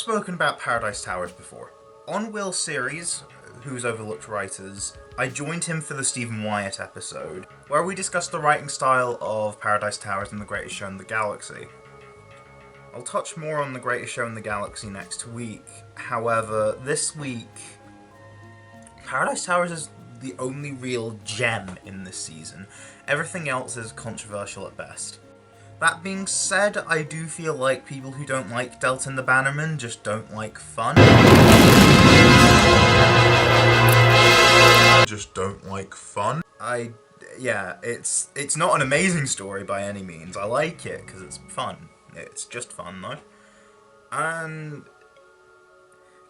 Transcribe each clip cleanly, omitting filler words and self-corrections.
spoken about Paradise Towers before. On Will's series, Who's Overlooked Writers, I joined him for the Stephen Wyatt episode, where we discussed the writing style of Paradise Towers and The Greatest Show in the Galaxy. I'll touch more on The Greatest Show in the Galaxy next week. However, this week, Paradise Towers is the only real gem in this season. Everything else is controversial at best. That being said, I do feel like people who don't like Delta and the Bannerman just don't like fun. Yeah, it's not an amazing story by any means. I like it because it's fun. It's just fun though. And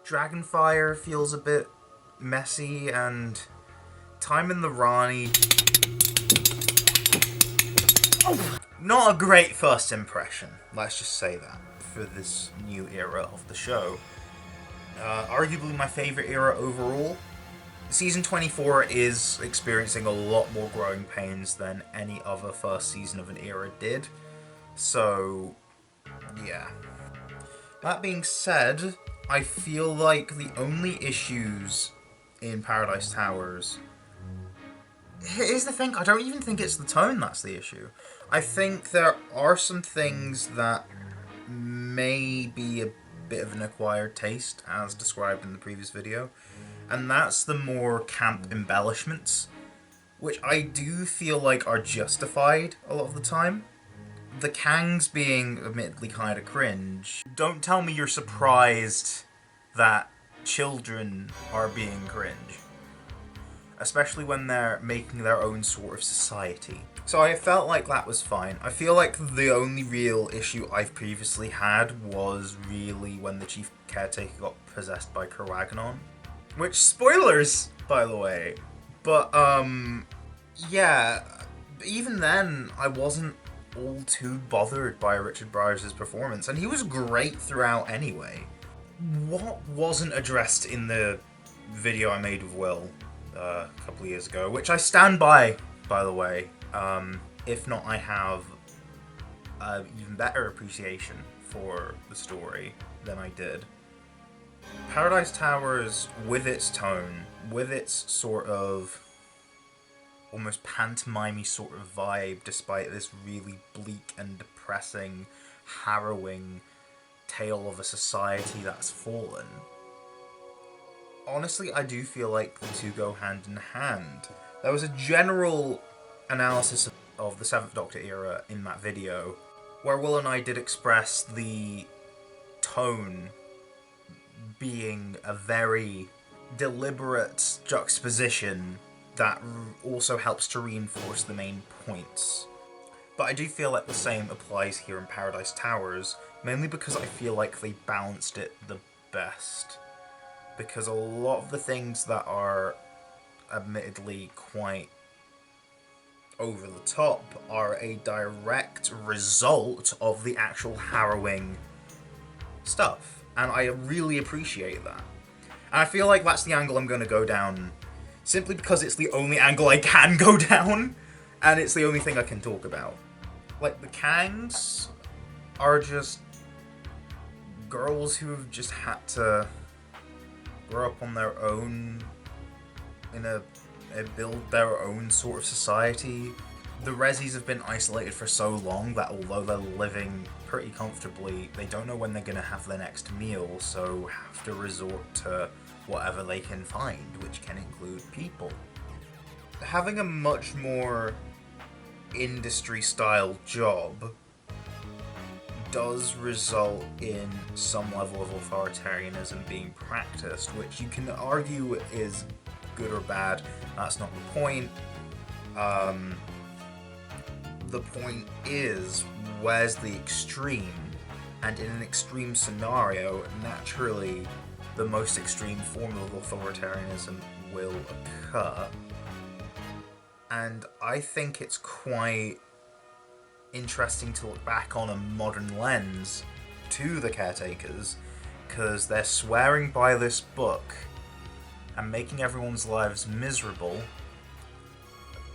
Dragonfire feels a bit messy, and Time in the Rani, not a great first impression, let's just say that, for this new era of the show. Arguably my favourite era overall. Season 24 is experiencing a lot more growing pains than any other first season of an era did. So, yeah. That being said, I feel like the only issues in Paradise Towers... Here's the thing, I don't even think it's the tone that's the issue. I think there are some things that may be a bit of an acquired taste, as described in the previous video, and that's the more camp embellishments, which I do feel like are justified a lot of the time. The Kangs being admittedly kinda cringe. Don't tell me you're surprised that children are being cringe. Especially when they're making their own sort of society. So I felt like that was fine. I feel like the only real issue I've previously had was really when the Chief Caretaker got possessed by Carwagnon. Which, spoilers, by the way. But, yeah, even then, I wasn't all too bothered by Richard Briers' performance, and he was great throughout anyway. What wasn't addressed in the video I made with Will a couple of years ago, which I stand by the way. If not, I have an even better appreciation for the story than I did. Paradise Towers, with its tone, with its sort of almost pantomime-y sort of vibe, despite this really bleak and depressing, harrowing tale of a society that's fallen. Honestly, I do feel like the two go hand in hand. There was a general analysis of the 7th Doctor era in that video, where Will and I did express the tone being a very deliberate juxtaposition that also helps to reinforce the main points. But I do feel like the same applies here in Paradise Towers, mainly because I feel like they balanced it the best. Because a lot of the things that are admittedly quite over the top are a direct result of the actual harrowing stuff. And I really appreciate that. And I feel like that's the angle I'm going to go down, simply because it's the only angle I can go down, and it's the only thing I can talk about. Like, the Kangs are just girls who have just had to grow up on their own, build their own sort of society. The Rezzies have been isolated for so long that although they're living pretty comfortably, they don't know when they're going to have their next meal, so have to resort to whatever they can find, which can include people. Having a much more industry-style job does result in some level of authoritarianism being practiced, which you can argue is good or bad. That's not the point. The point is, where's the extreme? And in an extreme scenario, naturally, the most extreme form of authoritarianism will occur. And I think it's quite interesting to look back on a modern lens to the Caretakers, because they're swearing by this book and making everyone's lives miserable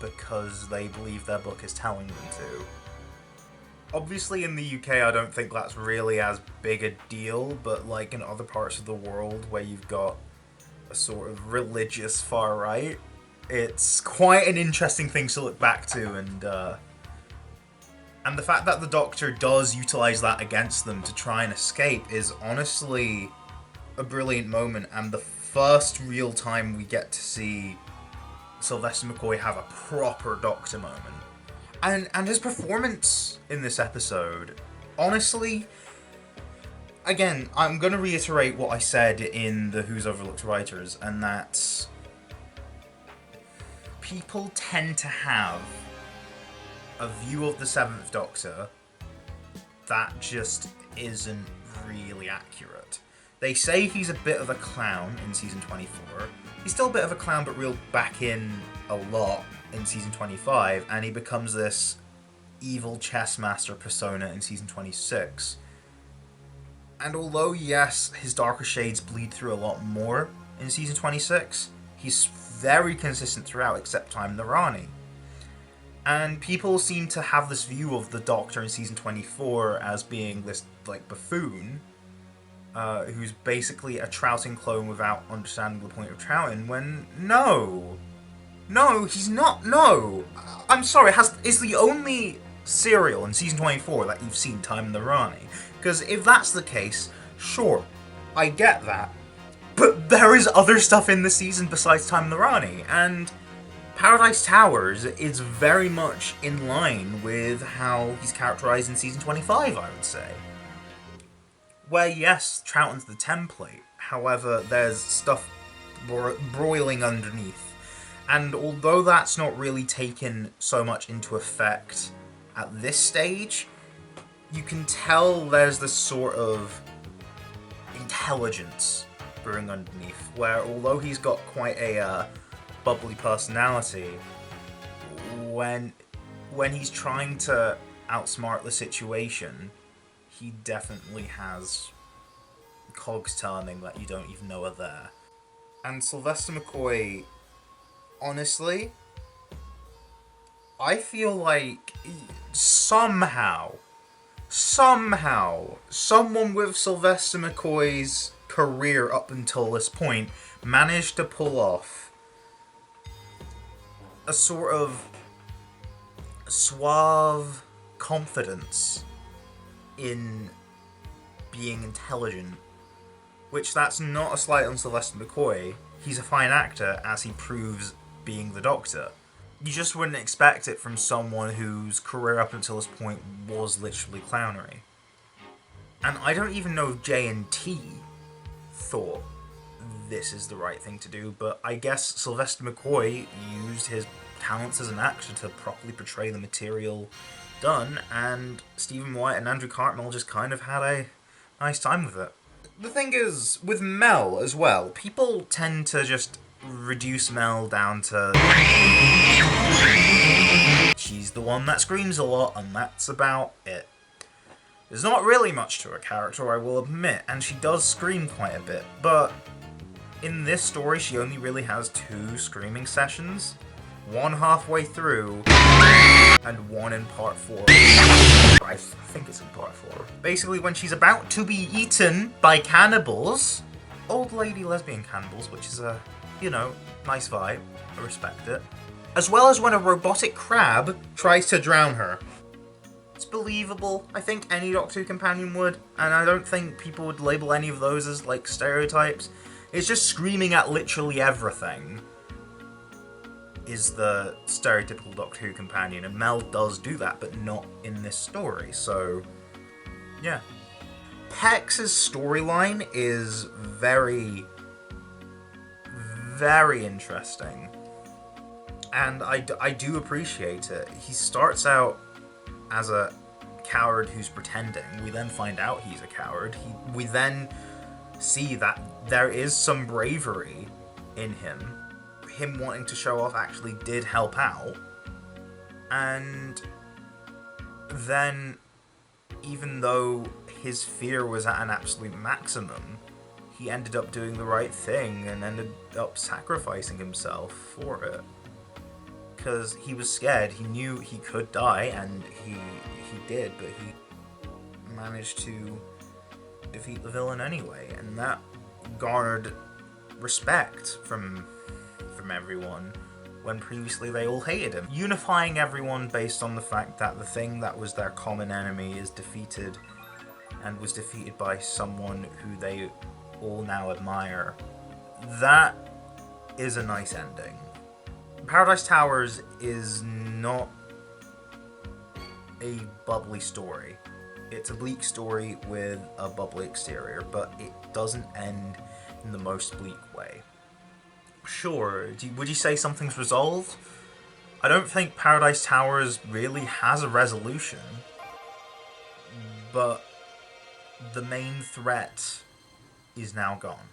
because they believe their book is telling them to. Obviously in the UK I don't think that's really as big a deal, but like in other parts of the world where you've got a sort of religious far right, it's quite an interesting thing to look back to, and the fact that the Doctor does utilize that against them to try and escape is honestly a brilliant moment, and the first real time we get to see Sylvester McCoy have a proper Doctor moment. And his performance in this episode, honestly, again, I'm going to reiterate what I said in the Who's Overlooked Writers, and that's people tend to have a view of the Seventh Doctor that just isn't really accurate. They say he's a bit of a clown in season 24. He's still a bit of a clown, but reeled back in a lot in season 25, and he becomes this evil chess master persona in season 26. And although, yes, his darker shades bleed through a lot more in season 26, he's very consistent throughout, except Time the Rani. And people seem to have this view of the Doctor in season 24 as being this, like, buffoon, who's basically a Troughton clone without understanding the point of Troughton, when no, he's not. No, I'm sorry. Is the only serial in season 24 that you've seen Time the Rani? Because if that's the case, sure, I get that. But there is other stuff in the season besides Time the Rani, and Paradise Towers is very much in line with how he's characterized in season 25, I would say. Where, yes, Troughton's the template, however, there's stuff broiling underneath. And although that's not really taken so much into effect at this stage, you can tell there's this sort of intelligence brewing underneath, where although he's got quite a bubbly personality, when he's trying to outsmart the situation, he definitely has cogs turning that you don't even know are there. And Sylvester McCoy, honestly, I feel like somehow, someone with Sylvester McCoy's career up until this point managed to pull off a sort of suave confidence in being intelligent, which that's not a slight on Sylvester McCoy. He's a fine actor, as he proves being the Doctor. You just wouldn't expect it from someone whose career up until this point was literally clownery. And I don't even know if J&T thought this is the right thing to do, but I guess Sylvester McCoy used his talents as an actor to properly portray the material done, and Stephen White and Andrew Cartmel just kind of had a nice time with it. The thing is, with Mel as well, people tend to just reduce Mel down to she's the one that screams a lot, and that's about it. There's not really much to her character, I will admit, and she does scream quite a bit, but in this story she only really has 2 screaming sessions. One halfway through, and one in part 4. I think it's in part 4. Basically, when she's about to be eaten by cannibals, old lady lesbian cannibals, which is a, nice vibe. I respect it. As well as when a robotic crab tries to drown her. It's believable. I think any Doctor Who companion would, and I don't think people would label any of those as, like, stereotypes. It's just screaming at literally everything is the stereotypical Doctor Who companion, and Mel does do that, but not in this story, so yeah. Pex's storyline is very, very interesting, and I do appreciate it. He starts out as a coward who's pretending. We then find out he's a coward. We then see that there is some bravery in him. Him wanting to show off actually did help out, and then even though his fear was at an absolute maximum, he ended up doing the right thing and ended up sacrificing himself for it. because he was scared. He knew he could die, and he did, but he managed to defeat the villain anyway, and that garnered respect from everyone when previously they all hated him. Unifying everyone based on the fact that the thing that was their common enemy is defeated, and was defeated by someone who they all now admire. That is a nice ending. Paradise Towers is not a bubbly story. It's a bleak story with a bubbly exterior, but it doesn't end in the most bleak way. Sure, would you say something's resolved? I don't think Paradise Towers really has a resolution, but the main threat is now gone.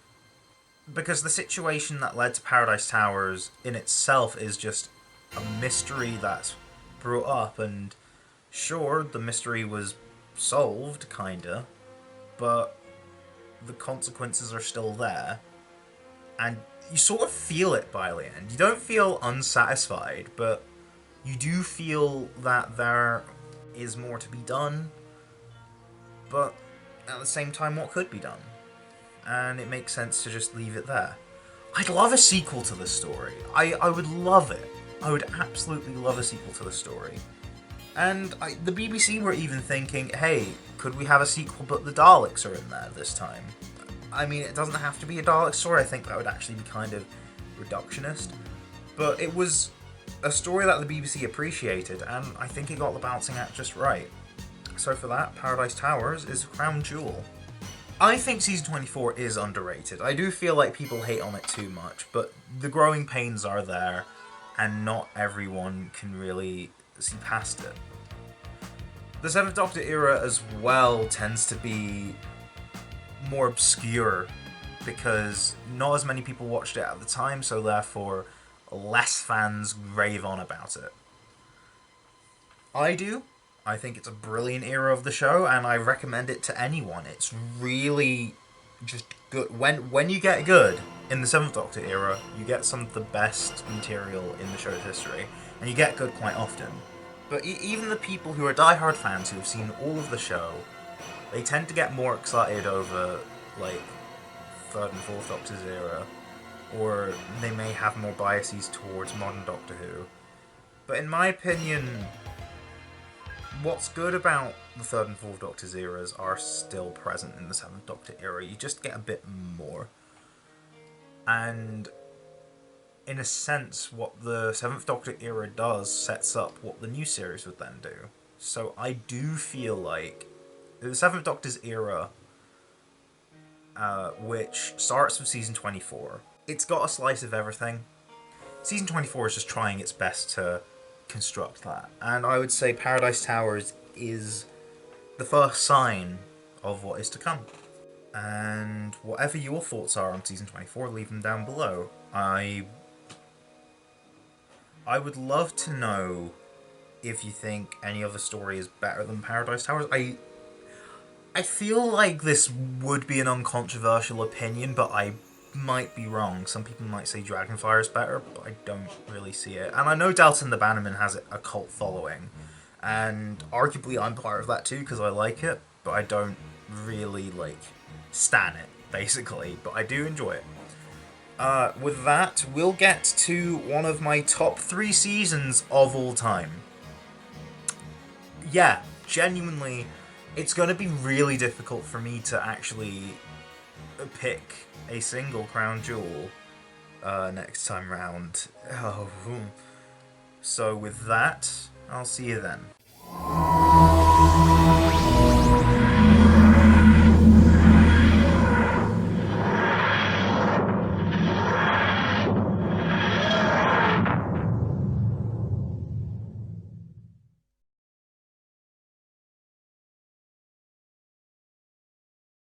Because the situation that led to Paradise Towers in itself is just a mystery that's brought up, and sure, the mystery was solved, kinda, but the consequences are still there, and you sort of feel it by the end. You don't feel unsatisfied, but you do feel that there is more to be done, but at the same time, what could be done? And it makes sense to just leave it there. I'd love a sequel to this story. I would love it. I would absolutely love a sequel to the story. And the BBC were even thinking, hey, could we have a sequel but the Daleks are in there this time? I mean, it doesn't have to be a Dalek story. I think that would actually be kind of reductionist. But it was a story that the BBC appreciated, and I think it got the balancing act just right. So for that, Paradise Towers is a crown jewel. I think Season 24 is underrated. I do feel like people hate on it too much, but the growing pains are there, and not everyone can really see past it. The 7th Doctor era as well tends to be more obscure, because not as many people watched it at the time, so therefore less fans rave on about it. I do. I think it's a brilliant era of the show, and I recommend it to anyone. It's really just good. When you get good in the 7th Doctor era, you get some of the best material in the show's history, and you get good quite often. But even the people who are diehard fans who have seen all of the show, they tend to get more excited over, like, 3rd and 4th Doctor's era, or they may have more biases towards modern Doctor Who. But in my opinion, what's good about the 3rd and 4th Doctor's eras are still present in the 7th Doctor era. You just get a bit more. And in a sense, what the 7th Doctor era does sets up what the new series would then do. So I do feel like the 7th Doctor's era, which starts with Season 24, it's got a slice of everything. Season 24 is just trying its best to construct that. And I would say Paradise Towers is the first sign of what is to come. And whatever your thoughts are on Season 24, leave them down below. I would love to know if you think any other story is better than Paradise Towers. I feel like this would be an uncontroversial opinion, but I might be wrong. Some people might say Dragonfire is better, but I don't really see it. And I know Dalton the Bannerman has a cult following, and arguably I'm part of that too because I like it, but I don't really, stan it, basically. But I do enjoy it. With that, we'll get to one of my top 3 seasons of all time. Yeah, genuinely, it's going to be really difficult for me to actually pick a single crown jewel next time round. Oh. So with that, I'll see you then.